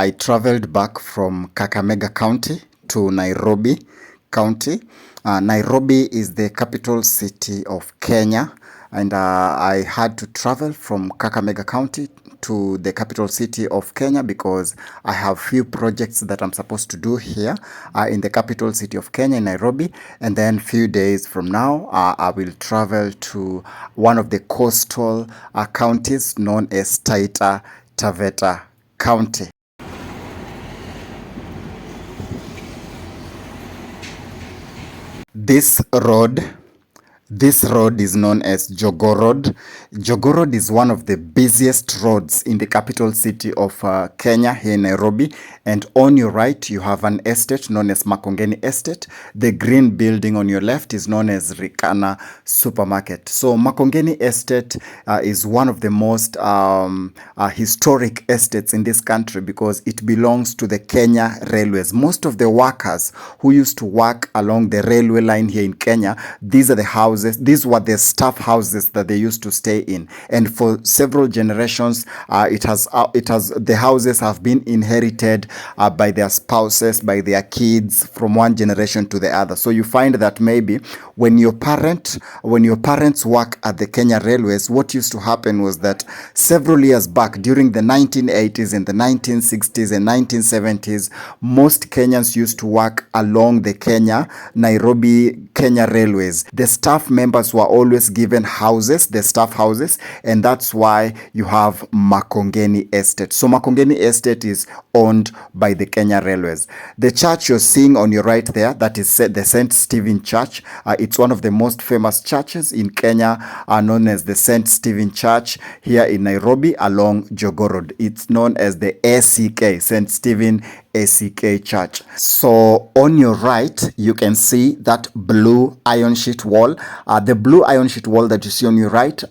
I traveled back from Kakamega County to Nairobi County. Nairobi is the capital city of Kenya, and I had to travel from Kakamega County to the capital city of Kenya because I have few projects that I'm supposed to do here in the capital city of Kenya, in Nairobi. And then few days from now, I will travel to one of the coastal counties known as Taita Taveta County. This road This road is known as Jogoo Road. Jogoo Road is one of the busiest roads in the capital city of Kenya, here in Nairobi. And on your right, you have an estate known as Makongeni Estate. The green building on your left is known as Rikana Supermarket. So Makongeni Estate is one of the most historic estates in this country because it belongs to the Kenya Railways. Most of the workers who used to work along the railway line here in Kenya, these are the houses. These were the staff houses that they used to stay in, and for several generations, the houses have been inherited by their spouses, by their kids, from one generation to the other. So you find that maybe when your parents work at the Kenya Railways, what used to happen was that several years back, during the 1980s and the 1960s and 1970s, most Kenyans used to work along the Nairobi Kenya Railways. The staff members were always given houses, the staff houses, and that's why you have Makongeni Estate. So Makongeni Estate is owned by the Kenya Railways. The church you're seeing on your right there, that is the St. Stephen Church. It's one of the most famous churches in Kenya, known as the St. Stephen Church here in Nairobi along Jogoo Road. It's known as the ACK, St. Stephen ACK Church. So on your right, you can see that blue iron sheet wall. The blue iron sheet wall that you see on your right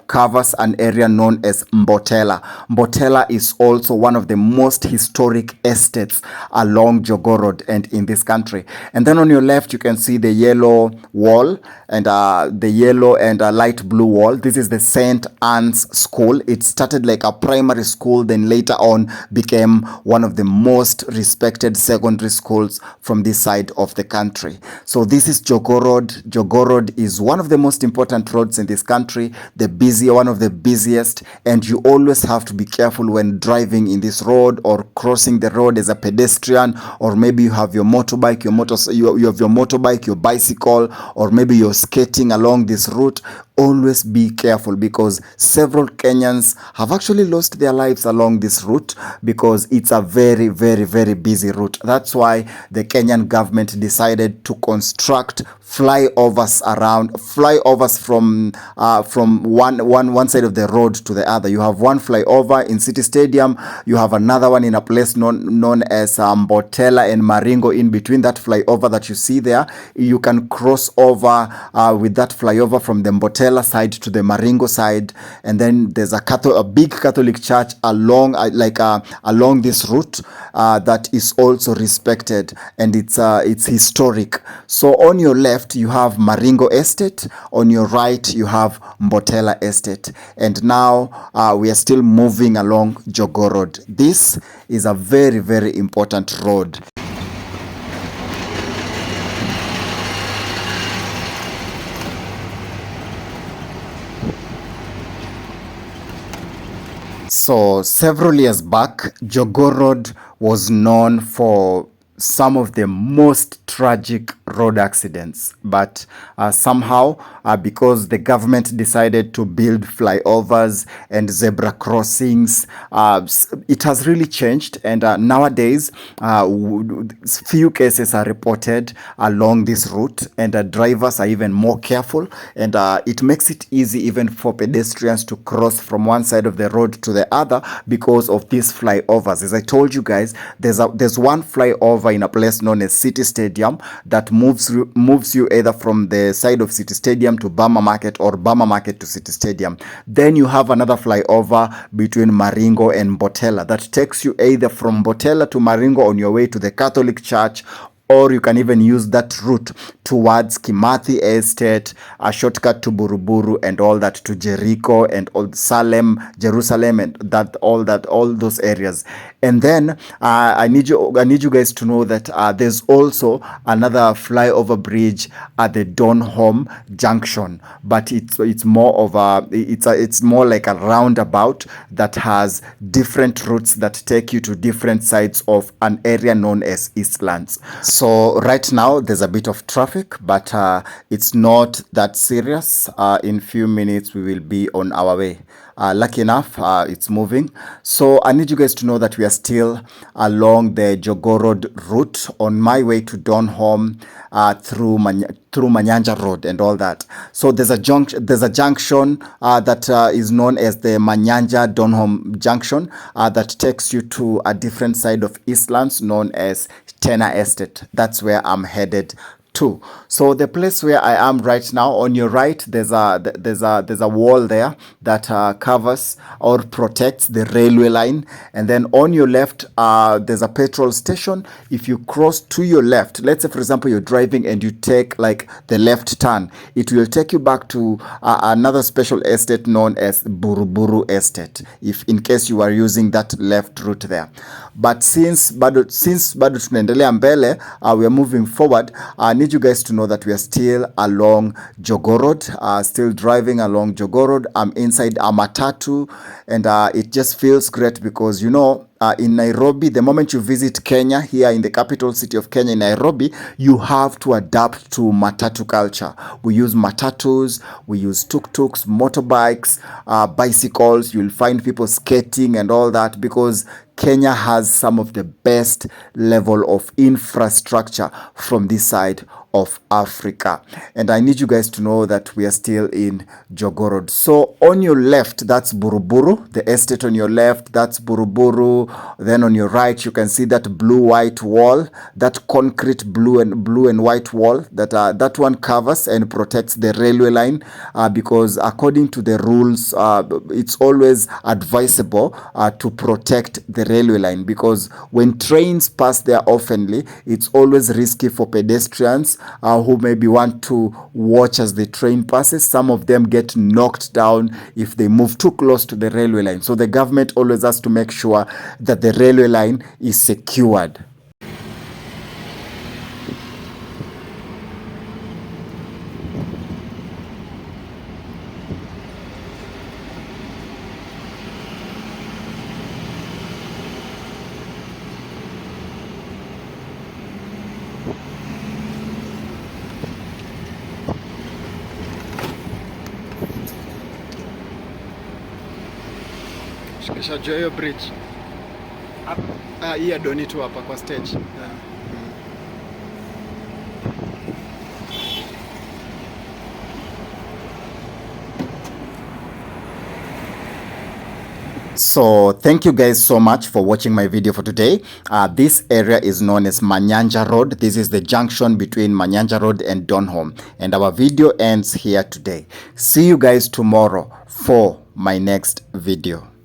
covers an area known as Mbotela. Mbotela is also one of the most historic estates along Jogoo Road and in this country. And then on your left, you can see the yellow wall and the yellow and light blue wall. This is the St. Anne's School. It started like a primary school, then later on became one of the most respected secondary schools from this side of the country. So this is Jogoo Road. Jogoo Road is one of the most important roads in this country, one of the busiest, and you always have to be careful when driving in this road or crossing the road as a pedestrian, or maybe you have your motorbike, your bicycle, or maybe you're skating along this route. Always be careful because several Kenyans have actually lost their lives along this route because it's a very, very, very busy route. That's why the Kenyan government decided to construct flyovers from one side of the road to the other. You have one flyover in City Stadium. You have another one in a place known as Mbotela and Maringo. In between that flyover that you see there, you can cross over with that flyover from the Mbotela side to the Maringo side, and then there's a big Catholic church along this route that is also respected, and it's historic. So on your left you have Maringo Estate, on your right you have Mbotela Estate, and now we are still moving along Jogoo Road. This is a very, very important road. So several years back, Jogoo Road was known for some of the most tragic road accidents, but somehow because the government decided to build flyovers and zebra crossings, it has really changed, and nowadays few cases are reported along this route, and drivers are even more careful, and it makes it easy even for pedestrians to cross from one side of the road to the other because of these flyovers. As I told you guys, there's one flyover in a place known as City Stadium that moves you either from the side of City Stadium to Bama Market or Bama Market to City Stadium. Then you have another flyover between Maringo and Mbotela that takes you either from Mbotela to Maringo on your way to the Catholic Church, or you can even use that route towards Kimathi Estate, a shortcut to Buruburu and all that, to Jericho and all Jerusalem, and all those areas. And then I need you guys to know that there's also another flyover bridge at the Donholm Junction, but it's more of it's more like a roundabout that has different routes that take you to different sides of an area known as Eastlands. So right now there's a bit of traffic, but it's not that serious. In few minutes we will be on our way. Lucky enough, it's moving. So I need you guys to know that we are still along the Jogorod route on my way to Donholm, through Manyanja Road and all that. So there's a junction that is known as the Manyanja Donholm Junction that takes you to a different side of Eastlands known as Tena Estate. That's where I'm headed to. So the place where I am right now, on your right, there's a wall there that covers or protects the railway line, and then on your left there's a petrol station. If you cross to your left, let's say for example you're driving and you take like the left turn, it will take you back to another special estate known as Buruburu Estate, if in case you are using that left route there. But since bado tunaendelea mbele, we are moving forward. I need you guys to know that we are still along Jogorod, still driving along Jogorod. I'm inside a matatu, and it just feels great because, you know, in Nairobi, the moment you visit Kenya, here in the capital city of Kenya, in Nairobi, you have to adapt to matatu culture. We use matatus, we use tuk-tuks, motorbikes, bicycles. You'll find people skating and all that because Kenya has some of the best level of infrastructure from this side of Africa. And I need you guys to know that we are still in Jogorod. So on your left, that's Buruburu, the estate on your left, that's Buruburu. Then on your right, you can see that blue-white wall, that concrete blue and white wall that one covers and protects the railway line, because according to the rules, it's always advisable to protect the railway line, because when trains pass there oftenly, it's always risky for pedestrians who maybe want to watch as the train passes. Some of them get knocked down if they move too close to the railway line. So the government always has to make sure that the railway line is secured. Shikishajua hiyo bridge hii ya Doni tu hapa kwa stage. So thank you guys so much for watching my video for today. This area is known as Manyanja Road. This is the junction between Manyanja Road and Donholm, and our video ends here today. See you guys tomorrow for my next video.